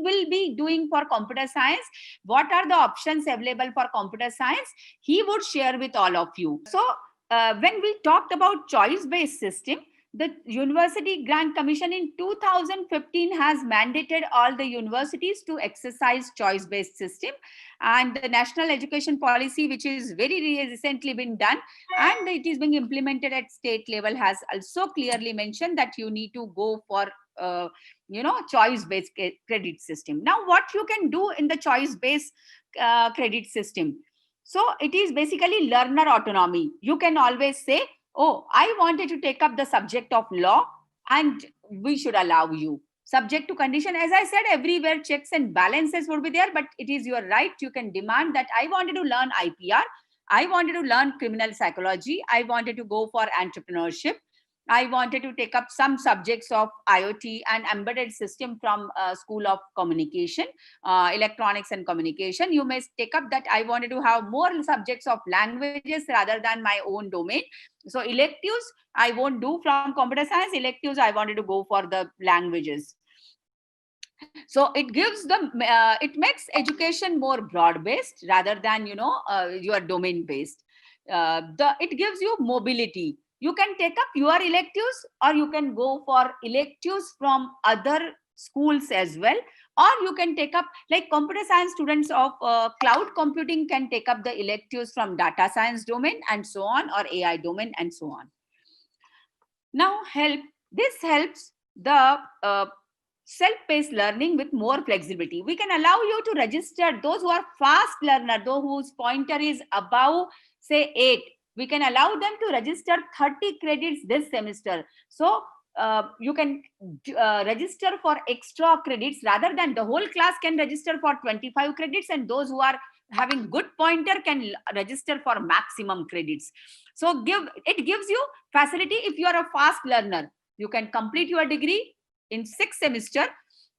will be doing for computer science, what are the options available for computer science, he would share with all of you. So when we talked about choice-based system, the University Grant Commission in 2015 has mandated all the universities to exercise choice-based system, and the National Education Policy, which is very recently been done and it is being implemented at state level, has also clearly mentioned that you need to go for choice-based credit system. Now, what you can do in the choice-based credit system? So it is basically learner autonomy. You can always say, oh, I wanted to take up the subject of law, and we should allow you. Subject to condition, as I said, everywhere checks and balances would be there, but it is your right. You can demand that I wanted to learn IPR, I wanted to learn criminal psychology, I wanted to go for entrepreneurship, I wanted to take up some subjects of IoT and embedded system from School of Communication, Electronics and Communication. You may take up that I wanted to have more subjects of languages rather than my own domain. So electives, I won't do from computer science. Electives, I wanted to go for the languages. So it gives them, it makes education more broad-based rather than, your domain-based. It gives you mobility. You can take up your electives, or you can go for electives from other schools as well, or you can take up, like computer science students of cloud computing can take up the electives from data science domain and so on, or AI domain and so on. Now this helps the self-paced learning with more flexibility. We can allow you to register those who are fast learner, those whose pointer is above say 8. We can allow them to register 30 credits this semester. So you can register for extra credits rather than the whole class can register for 25 credits, and those who are having good pointer can register for maximum credits. So it gives you facility. If you are a fast learner, you can complete your degree in 6 semesters,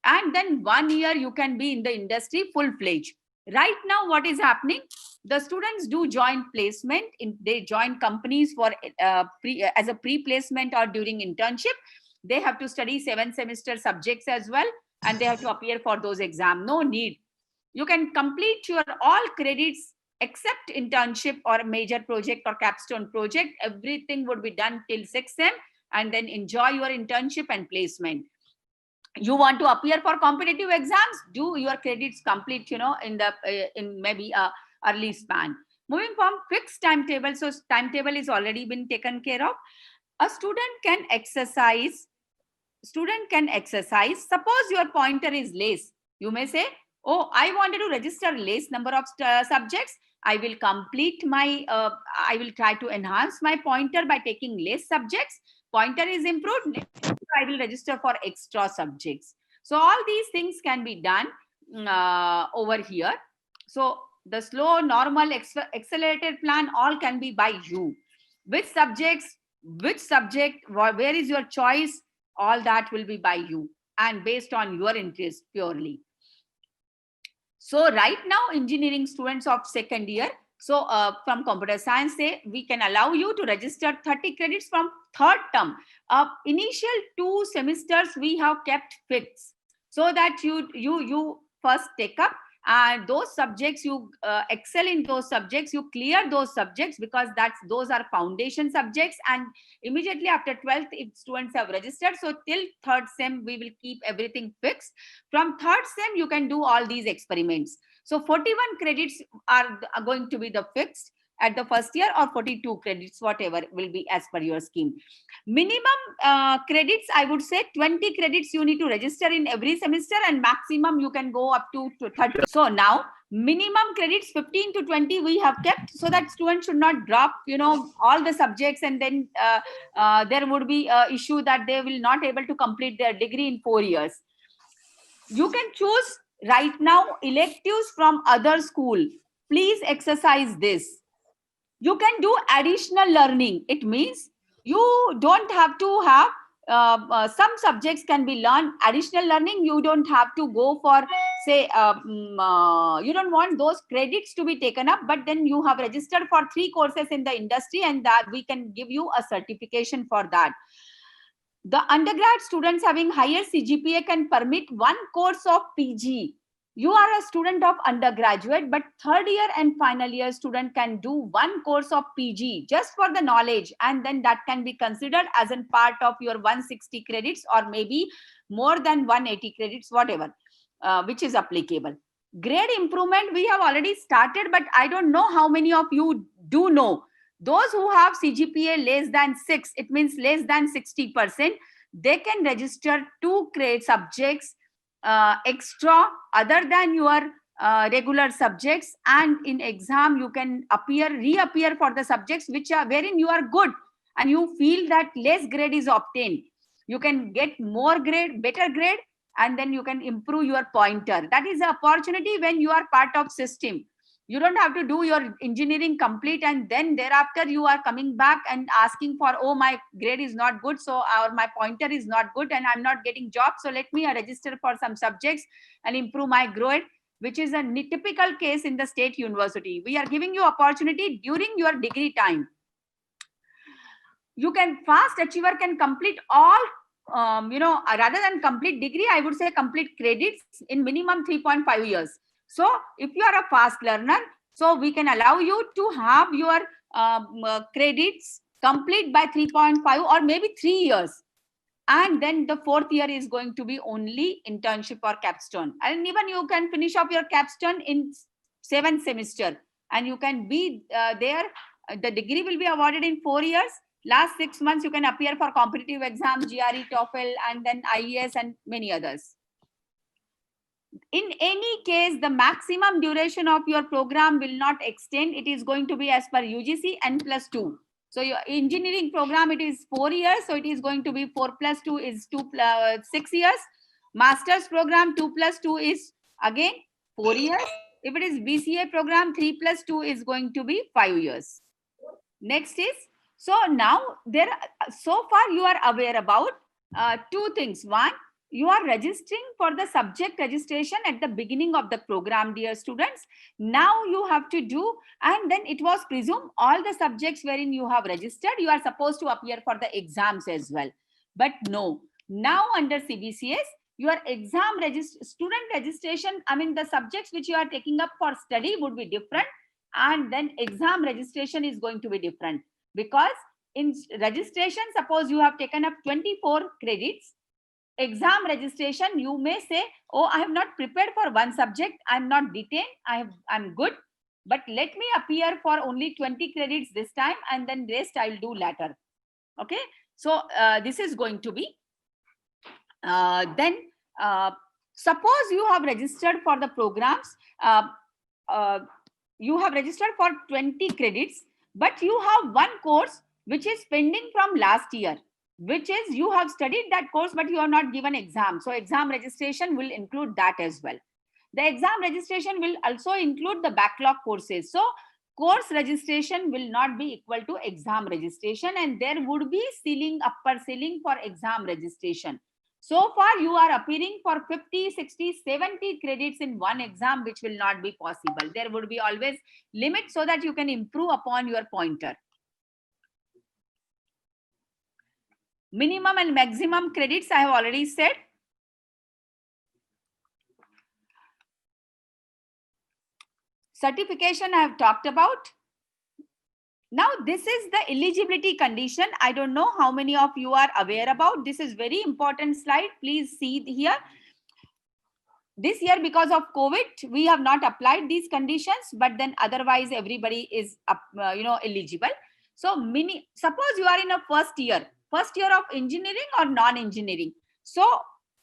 and then 1 year you can be in the industry full-fledged. Right now, what is happening? The students do join placement. They join companies for as a pre-placement or during internship. They have to study 7 semester subjects as well, and they have to appear for those exams. No need. You can complete your all credits except internship or major project or capstone project. Everything would be done till 6 sem, and then enjoy your internship and placement. You want to appear for competitive exams, do your credits complete, in maybe a early span. Moving from fixed timetable, so timetable is already been taken care of. A student can exercise. Suppose your pointer is less. You may say, oh, I wanted to register less number of subjects. I will complete my, I will try to enhance my pointer by taking less subjects. Pointer is improved, I will register for extra subjects. So all these things can be done over here. So the slow, normal, accelerated plan, all can be by you. Which subject, where is your choice, all that will be by you and based on your interest purely. So right now, engineering students of second year, so from computer science, say we can allow you to register 30 credits from third term. Initial 2 semesters we have kept fixed, so that you first take up and those subjects, you excel in those subjects, you clear those subjects, because those are foundation subjects. And immediately after 12th, if students have registered, so till third sem we will keep everything fixed. From third sem you can do all these experiments. So 41 credits are going to be the fixed at the first year, or 42 credits, whatever will be as per your scheme. Minimum credits, I would say 20 credits you need to register in every semester, and maximum you can go up to 30. So now minimum credits 15 to 20 we have kept, so that students should not drop, all the subjects, and then there would be an issue that they will not able to complete their degree in 4 years. You can choose right now electives from other school. Please exercise this. You can do additional learning. It means you don't have to have some subjects can be learned additional learning. You don't have to go for, say, you don't want those credits to be taken up, but then you have registered for 3 courses in the industry, and that we can give you a certification for that. The undergrad students having higher CGPA can permit one course of PG. You are a student of undergraduate, but third year and final year student can do one course of PG just for the knowledge, and then that can be considered as a part of your 160 credits or maybe more than 180 credits, whatever, which is applicable. Grade improvement we have already started, but I don't know how many of you do know. Those who have CGPA less than 6, it means less than 60%, they can register 2 grade subjects extra other than your regular subjects, and in exam you can reappear for the subjects which are wherein you are good and you feel that less grade is obtained. You can get more grade, better grade, and then you can improve your pointer. That is the opportunity when you are part of system. You don't have to do your engineering complete and then thereafter you are coming back and asking for, oh, my grade is not good, so or my pointer is not good and I'm not getting job, so let me register for some subjects and improve my grade, which is a typical case in the state university. We are giving you opportunity during your degree time. You can, fast achiever can complete all rather than complete degree, I would say complete credits in minimum 3.5 years. So if you are a fast learner, so we can allow you to have your credits complete by 3.5 or maybe 3 years. And then the 4th year is going to be only internship or capstone. And even you can finish off your capstone in 7th semester and you can be there. The degree will be awarded in 4 years. Last 6 months, you can appear for competitive exams, GRE, TOEFL, and then IES and many others. In any case, the maximum duration of your program will not extend. It is going to be as per UGC N+2. So your engineering program, it is 4 years. So it is going to be 4 + 2 is 6 years. Master's program 2 + 2 is again 4 years. If it is BCA program, 3 + 2 is going to be 5 years. Next is, so now so far you are aware about 2 things. One, you are registering for the subject registration at the beginning of the program, dear students. Now you have to do, and then it was presumed all the subjects wherein you have registered, you are supposed to appear for the exams as well. But no, now under CBCS, your student registration, I mean the subjects which you are taking up for study would be different, and then exam registration is going to be different. Because in registration, suppose you have taken up 24 credits, exam registration, you may say, oh, I have not prepared for one subject, I'm not detained, I'm good, but let me appear for only 20 credits this time and then rest I will do later. Okay, so this is going to be suppose you have registered for the programs, you have registered for 20 credits, but you have one course which is pending from last year, which is you have studied that course, but you are not given exam. So exam registration will include that as well. The exam registration will also include the backlog courses. So course registration will not be equal to exam registration, and there would be ceiling, upper ceiling for exam registration. So far, you are appearing for 50, 60, 70 credits in one exam, which will not be possible. There would be always limit so that you can improve upon your pointer. Minimum and maximum credits, I have already said. Certification, I have talked about. Now, this is the eligibility condition. I don't know how many of you are aware about. This is very important slide. Please see here. This year, because of COVID, we have not applied these conditions, but then otherwise everybody is eligible. So suppose you are in a first year of engineering or non-engineering. So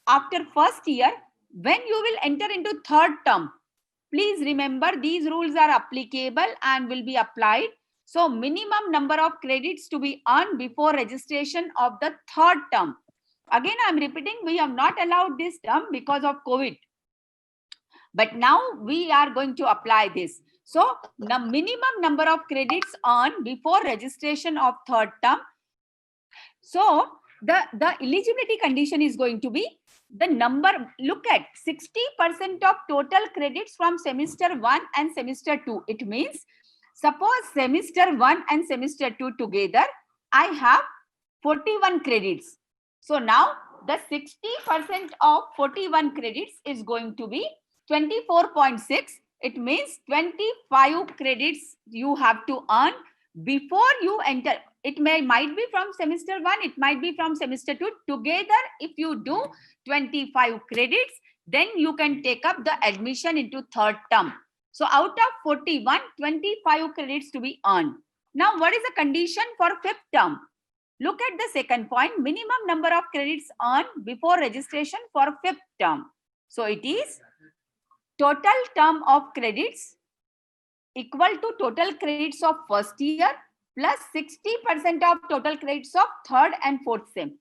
after first year, when you will enter into third term, please remember these rules are applicable and will be applied. So minimum number of credits to be earned before registration of the third term. Again, I'm repeating, we have not allowed this term because of COVID. But now we are going to apply this. So the minimum number of credits earned before registration of third term. So the eligibility condition is going to be the number, look at 60% of total credits from semester 1 and semester 2. It means, suppose semester 1 and semester 2 together, I have 41 credits. So now the 60% of 41 credits is going to be 24.6. It means 25 credits you have to earn before you enter. It might be from semester 1, it might be from semester 2. Together, if you do 25 credits, then you can take up the admission into third term. So out of 41, 25 credits to be earned. Now, what is the condition for fifth term? Look at the second point, minimum number of credits earned before registration for fifth term. So it is total term of credits equal to total credits of first year plus 60% of total credits of third and fourth sem.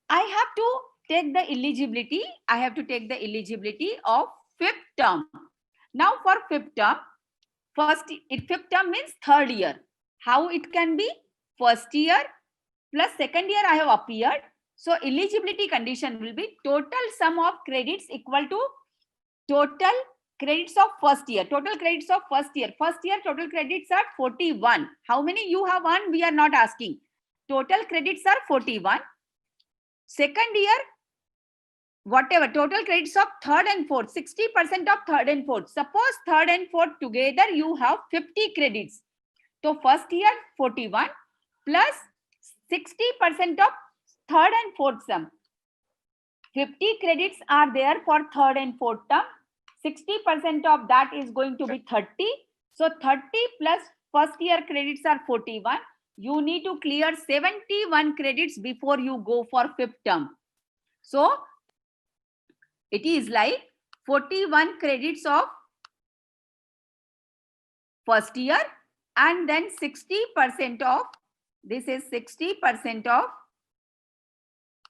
I have to take the eligibility. I have to take the eligibility of fifth term. Now for fifth term, fifth term means third year. How it can be? First year plus second year I have appeared. So eligibility condition will be total sum of credits equal to total credits of first year. Total credits of first year. First year total credits are 41. How many you have earned? We are not asking. Total credits are 41. Second year, whatever, total credits of third and fourth, 60% of third and fourth. Suppose third and fourth together you have 50 credits. So first year 41 plus 60% of third and fourth sum. 50 credits are there for third and fourth term. 60% of that is going to be 30. So 30 plus first year credits are 41. You need to clear 71 credits before you go for fifth term. So it is like 41 credits of first year and then 60% of, this is 60% of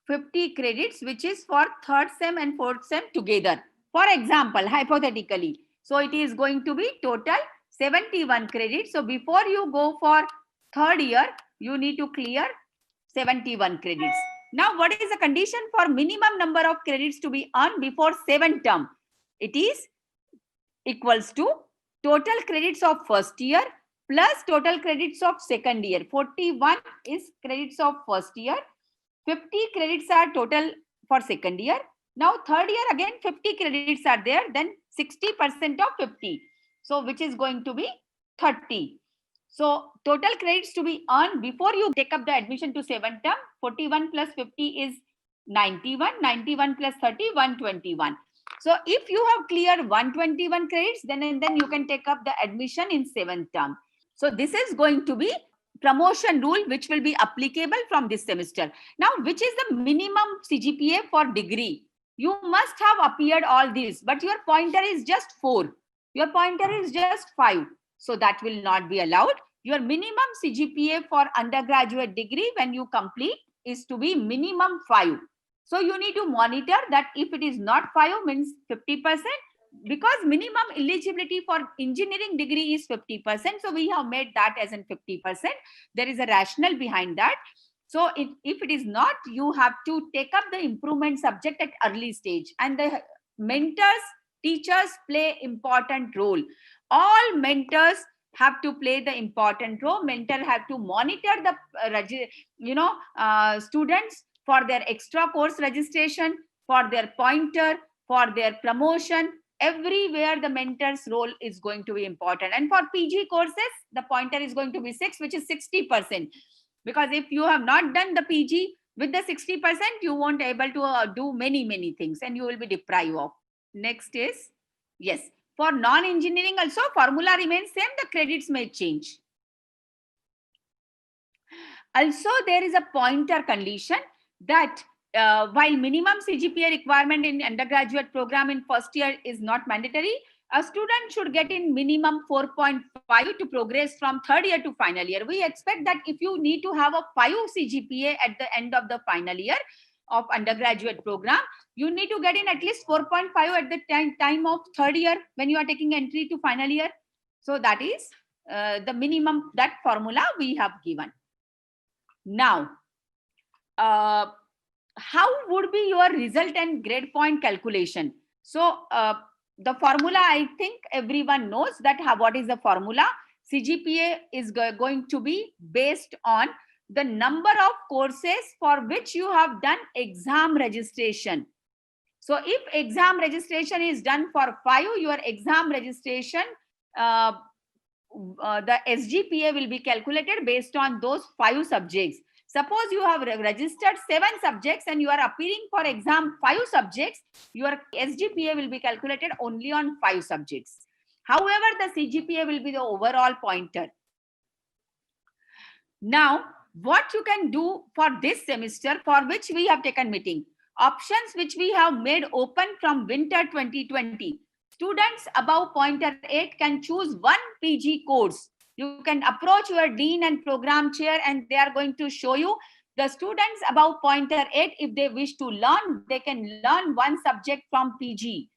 50 credits, which is for third sem and fourth sem together. For example, hypothetically, so it is going to be total 71 credits. So before you go for third year, you need to clear 71 credits. Now, what is the condition for minimum number of credits to be earned before seventh term? It is equals to total credits of first year plus total credits of second year. 41 is credits of first year. 50 credits are total for second year. Now third year again 50 credits are there, then 60% of 50. So which is going to be 30. So total credits to be earned before you take up the admission to seventh term, 41 plus 50 is 91, 91 plus 30, 121. So if you have cleared 121 credits, then you can take up the admission in seventh term. So this is going to be promotion rule which will be applicable from this semester. Now, which is the minimum CGPA for degree? You must have appeared all these, but your pointer is just 4. Your pointer is just 5. So that will not be allowed. Your minimum CGPA for undergraduate degree when you complete is to be minimum 5. So you need to monitor that if it is not 5 means 50%. Because minimum eligibility for engineering degree is 50%. So we have made that as in 50%. There is a rationale behind that. So if it is not, you have to take up the improvement subject at early stage. And the mentors, teachers play important role. All mentors have to play the important role. Mentor have to monitor the students for their extra course registration, for their pointer, for their promotion. Everywhere the mentor's role is going to be important. And for PG courses, the pointer is going to be 6, which is 60%. Because if you have not done the PG with the 60%, you won't be able to do many things and you will be deprived of. Next is, yes, for non-engineering also formula remains same, the credits may change. Also, there is a pointer condition that while minimum CGPA requirement in undergraduate program in first year is not mandatory, a student should get in minimum 4.5 to progress from third year to final year. We expect that if you need to have a 5 CGPA at the end of the final year of undergraduate program, you need to get in at least 4.5 at the time of third year when you are taking entry to final year. So that is the minimum, that formula we have given. Now, how would be your result and grade point calculation? So the formula, I think everyone knows that what is the formula. CGPA is going to be based on the number of courses for which you have done exam registration. So if exam registration is done for 5, your exam registration, the SGPA will be calculated based on those 5 subjects. Suppose you have registered 7 subjects and you are appearing for exam 5 subjects, your SGPA will be calculated only on 5 subjects. However, the CGPA will be the overall pointer. Now, what you can do for this semester, for which we have taken meeting, options which we have made open from winter 2020. Students above pointer 8 can choose one PG course. You can approach your dean and program chair and they are going to show you the students above pointer 8, if they wish to learn, they can learn one subject from PG.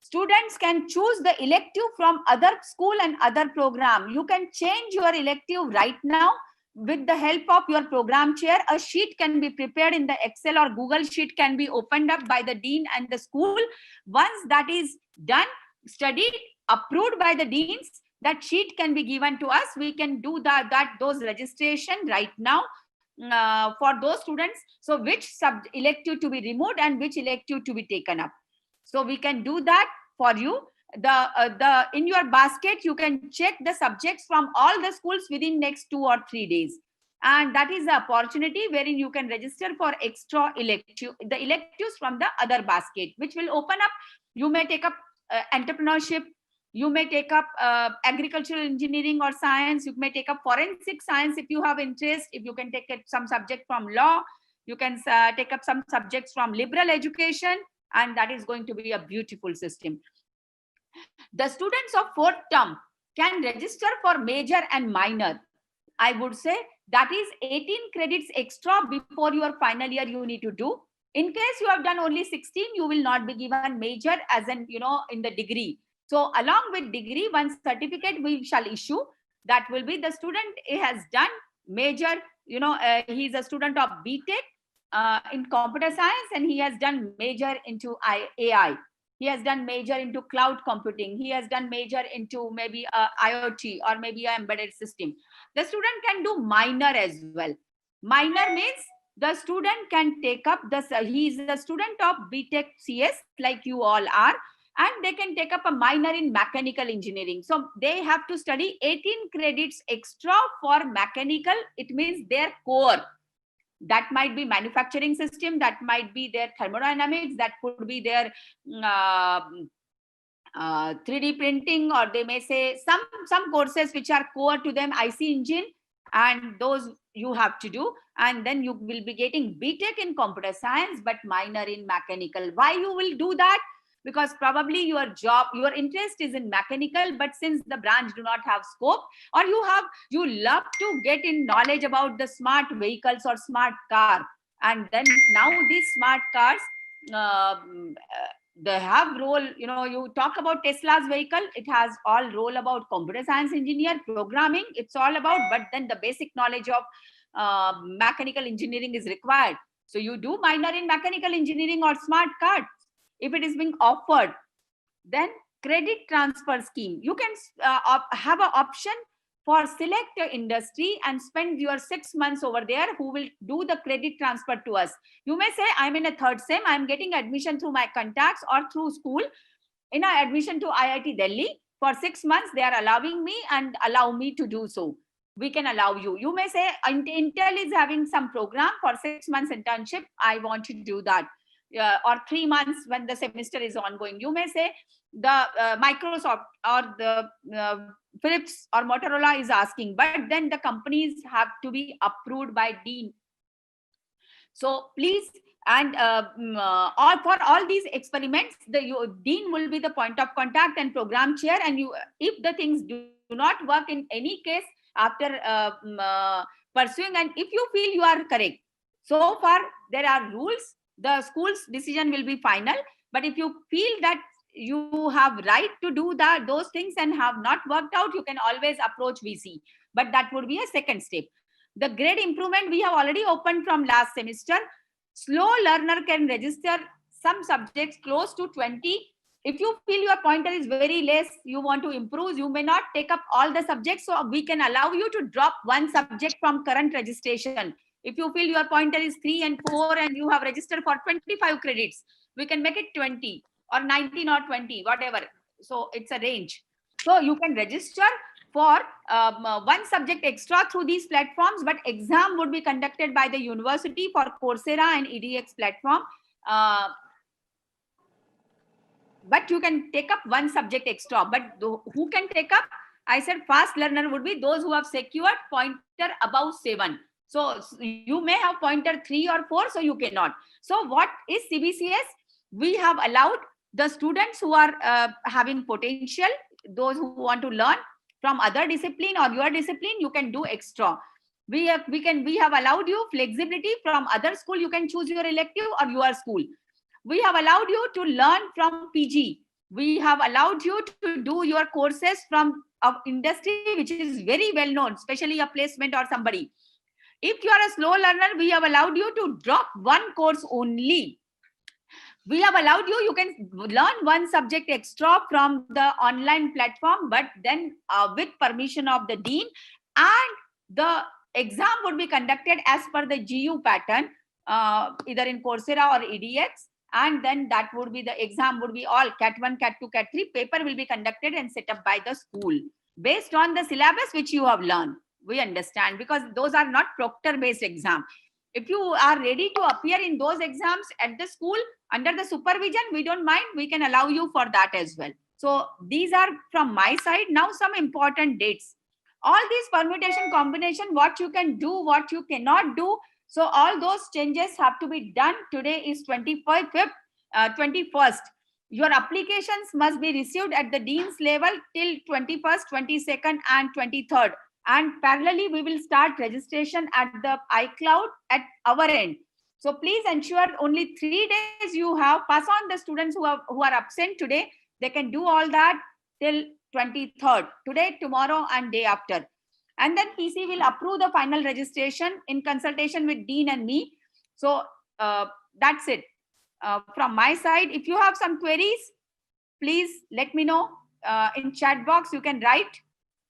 Students can choose the elective from other school and other program. You can change your elective right now. With the help of your program chair, a sheet can be prepared in the Excel or Google sheet can be opened up by the dean and the school. Once that is done, studied, approved by the deans, that sheet can be given to us. We can do those registration right now for those students. So which elective to be removed and which elective to be taken up. So we can do that for you. In your basket, you can check the subjects from all the schools within next 2 or 3 days. And that is the opportunity wherein you can register for extra elective, the electives from the other basket, which will open up. You may take up entrepreneurship, you may take up agricultural engineering or science, you may take up forensic science if you have interest. If you can take some subject from law, you can take up some subjects from liberal education, and that is going to be a beautiful system. The students of 4th term can register for major and minor. I would say that is 18 credits extra before your final year you need to do. In case you have done only 16, you will not be given major as in, in the degree. So along with degree, one certificate we shall issue. That will be the student has done major, he is a student of BTech in computer science and he has done major into AI. He has done major into cloud computing. He has done major into maybe IoT or maybe an embedded system. The student can do minor as well. Minor means the student can take up he is a student of BTech CS like you all are, and they can take up a minor in mechanical engineering. So they have to study 18 credits extra for mechanical. It means their core. That might be manufacturing system, that might be their thermodynamics, that could be their 3D printing, or they may say some courses which are core to them, IC engine, and those you have to do. And then you will be getting BTech in computer science, but minor in mechanical. Why you will do that? Because probably your interest is in mechanical, but since the branch do not have scope, or you love to get in knowledge about the smart vehicles or smart car, and then now these smart cars, they have role, you talk about Tesla's vehicle, it has all role about computer science engineer, programming, it's all about, but then the basic knowledge of mechanical engineering is required. So you do minor in mechanical engineering or smart cars. If it is being offered, then credit transfer scheme. You can have an option for select your industry and spend your 6 months over there, who will do the credit transfer to us. You may say, I'm in a 3rd sem, I'm getting admission through my contacts or through school. In a admission to IIT Delhi, for 6 months, they are allowing me and allow me to do so. We can allow you. You may say, Intel is having some program for 6 months internship, I want to do that. Or 3 months when the semester is ongoing. You may say the Microsoft or the Philips or Motorola is asking, but then the companies have to be approved by dean. So please, and for all these experiments, the dean will be the point of contact and program chair. And if the things do not work in any case after pursuing, and if you feel you are correct, so far there are rules. The school's decision will be final, but if you feel that you have right to do those things and have not worked out, you can always approach VC, but that would be a second step. The grade improvement we have already opened from last semester. Slow learner can register some subjects close to 20 If you feel your pointer is very less, you want to improve, you may not take up all the subjects. So we can allow you to drop one subject from current registration. If you feel your pointer is 3 and 4 and you have registered for 25 credits, we can make it 20 or 19 or 20, whatever. So it's a range. So you can register for one subject extra through these platforms, but exam would be conducted by the university for Coursera and edX platform. But you can take up one subject extra. But who can take up? I said fast learner would be those who have secured pointer above 7. So you may have pointer 3 or 4, so you cannot. So what is CBCS? We have allowed the students who are having potential, those who want to learn from other discipline or your discipline, you can do extra. We have allowed you flexibility. From other school, you can choose your elective or your school. We have allowed you to learn from PG. We have allowed you to do your courses from industry, which is very well known, especially a placement or somebody. If you are a slow learner, we have allowed you to drop one course only. We have allowed you can learn one subject extra from the online platform, but then with permission of the dean, and the exam would be conducted as per the GU pattern, either in Coursera or edX. And then that would be the exam would be all Cat 1, Cat 2, Cat 3. Paper will be conducted and set up by the school based on the syllabus which you have learned. We understand, because those are not proctor based exam. If you are ready to appear in those exams at the school under the supervision, we don't mind. We can allow you for that as well. So these are from my side. Now some important dates. All these permutation combination, what you can do, what you cannot do. So all those changes have to be done. Today is 21st. Your applications must be received at the dean's level till 21st, 22nd and 23rd. And parallelly, we will start registration at the iCloud at our end. So please ensure only 3 days you have. Pass on the students who are absent today. They can do all that till 23rd. Today, tomorrow and day after. And then PC will approve the final registration in consultation with dean and me. So that's it. From my side, if you have some queries, please let me know. In chat box, you can write.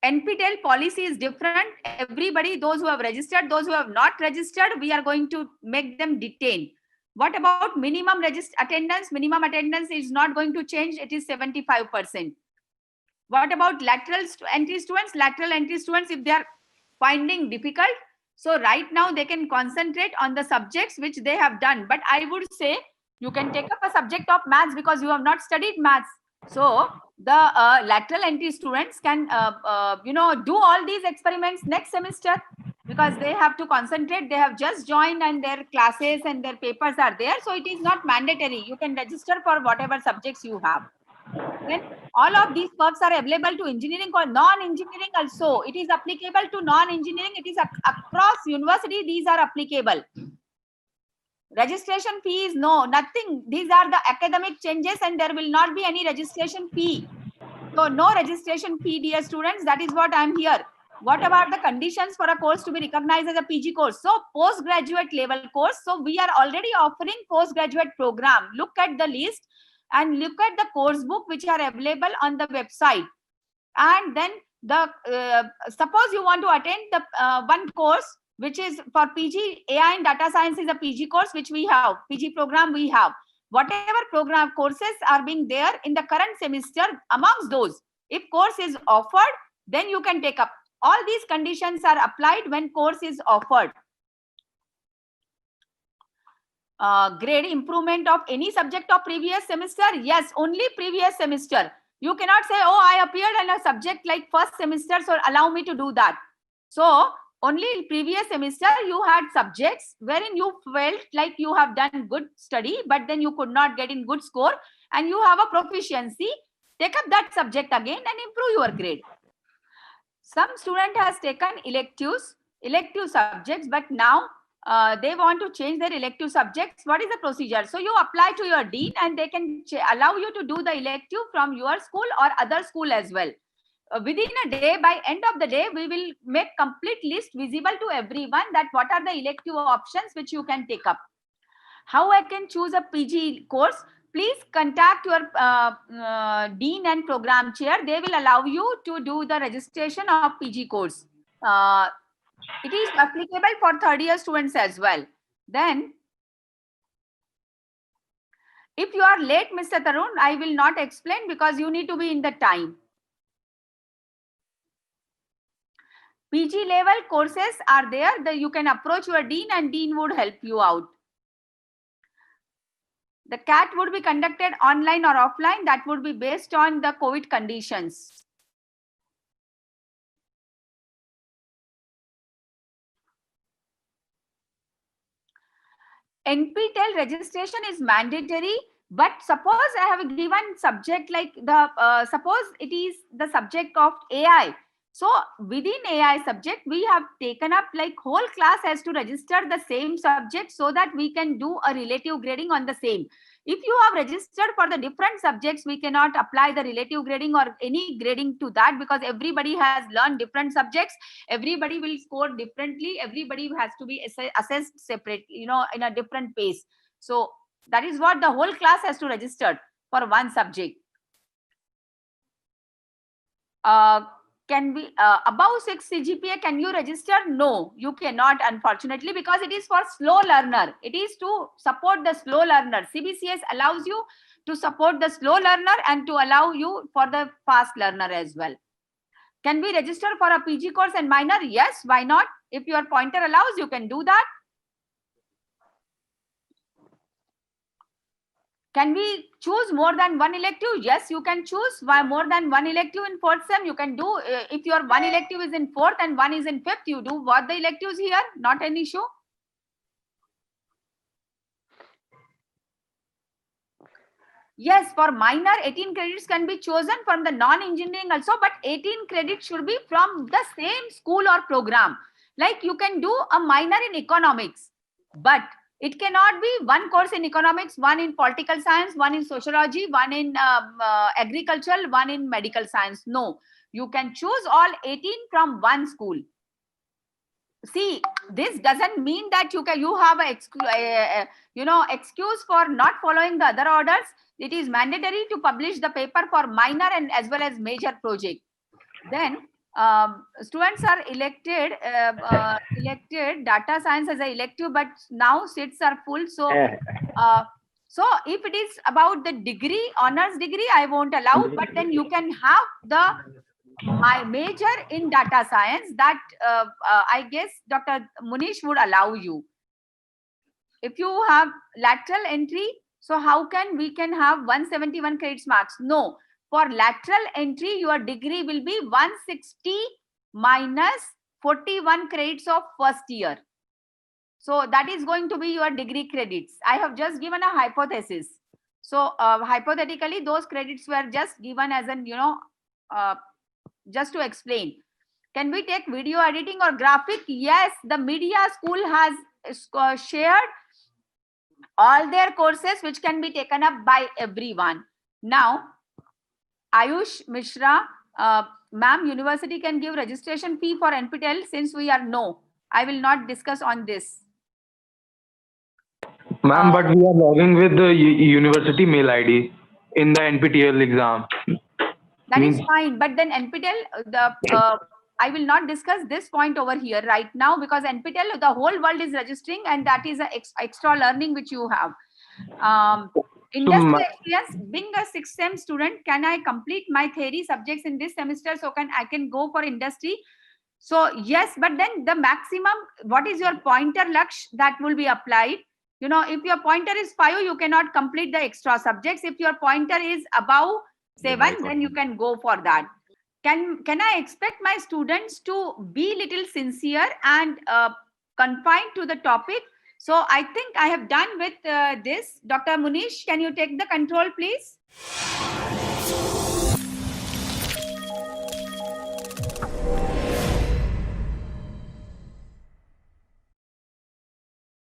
NPTEL policy is different. Everybody, those who have registered, those who have not registered, we are going to make them detain. What about minimum attendance? Minimum attendance is not going to change. It is 75%. What about lateral entry students? Lateral entry students, if they are finding difficult, so right now they can concentrate on the subjects which they have done. But I would say you can take up a subject of maths because you have not studied maths. So the lateral entry students can, do all these experiments next semester because they have to concentrate. They have just joined and their classes and their papers are there. So it is not mandatory. You can register for whatever subjects you have. Then all of these perks are available to engineering or non-engineering also. It is applicable to non-engineering. It is across university. These are applicable. Registration fee is nothing. These are the academic changes and there will not be any registration fee. So no registration fee, dear students. That is what I am here. What about the conditions for a course to be recognized as a PG course? So postgraduate level course. So we are already offering postgraduate program. Look at the list and look at the course book which are available on the website. And then suppose you want to attend the one course which is for PG, AI and data science is a PG course which we have, PG program we have. Whatever program courses are being there in the current semester, amongst those, if course is offered, then you can take up. All these conditions are applied when course is offered. Grade improvement of any subject of previous semester? Yes, only previous semester. You cannot say, oh, I appeared in a subject like first semester, so allow me to do that. So only previous semester you had subjects wherein you felt like you have done good study, but then you could not get in good score and you have a proficiency. Take up that subject again and improve your grade. Some student has taken elective subjects, but now they want to change their elective subjects. What is the procedure? So you apply to your dean and they can allow you to do the elective from your school or other school as well. Within a day, by end of the day, we will make complete list visible to everyone that what are the elective options which you can take up. How I can choose a PG course? please contact your dean and program chair. They will allow you to do the registration of PG course. It is applicable for third year students as well. Then, if you are late, Mr. Tarun, I will not explain because you need to be in the time. PG level courses are there. You can approach your dean and dean would help you out. The CAT would be conducted online or offline. That would be based on the COVID conditions. NPTEL registration is mandatory, but suppose I have a given subject like suppose it is the subject of AI. So within AI subject, we have taken up like whole class has to register the same subject so that we can do a relative grading on the same. If you have registered for the different subjects, we cannot apply the relative grading or any grading to that because everybody has learned different subjects. Everybody will score differently. Everybody has to be assessed separate, in a different pace. So that is what the whole class has to register for one subject. Can be above 6 CGPA, can you register? No, you cannot, unfortunately, because it is for slow learner. It is to support the slow learner. CBCS allows you to support the slow learner and to allow you for the fast learner as well. Can we register for a PG course and minor? Yes, why not? If your pointer allows, you can do that. Can we choose more than one elective? Yes, you can choose more than one elective in fourth sem. You can do, if your one elective is in fourth and one is in fifth, you do both the electives here, not an issue. Yes, for minor, 18 credits can be chosen from the non-engineering also, but 18 credits should be from the same school or program. Like you can do a minor in economics, but it cannot be one course in economics, one in political science, one in sociology, one in agricultural, one in medical science. No, you can choose all 18 from one school. See, this doesn't mean that you have a excuse for not following the other orders. It is mandatory to publish the paper for minor and as well as major project. Then students are elected data science as an elective, but now seats are full. So so if it is about the degree, honors degree, I won't allow, but then you can have my major in data science that I guess Dr. Munish would allow you. If you have lateral entry, so how can we have 171 credits marks? No, for lateral entry, your degree will be 160 minus 41 credits of first year. So that is going to be your degree credits. I have just given a hypothesis. So hypothetically, those credits were just given as an, just to explain. Can we take video editing or graphic? Yes, the media school has shared all their courses which can be taken up by everyone. Now, Ayush Mishra, ma'am, university can give registration fee for NPTEL since we are no. I will not discuss on this. Ma'am, but we are logging with the university mail ID in the NPTEL exam. That is fine, but then NPTEL, I will not discuss this point over here right now because NPTEL, the whole world is registering and that is an extra learning which you have. Industry experience, being a 6th sem student, can I complete my theory subjects in this semester so I can go for industry? So yes, but then the maximum, what is your pointer Laksh that will be applied? If your pointer is 5, you cannot complete the extra subjects. If your pointer is above 7, then you can go for that. Can I expect my students to be little sincere and confined to the topic? So I think I have done with this. Dr. Munish, can you take the control, please?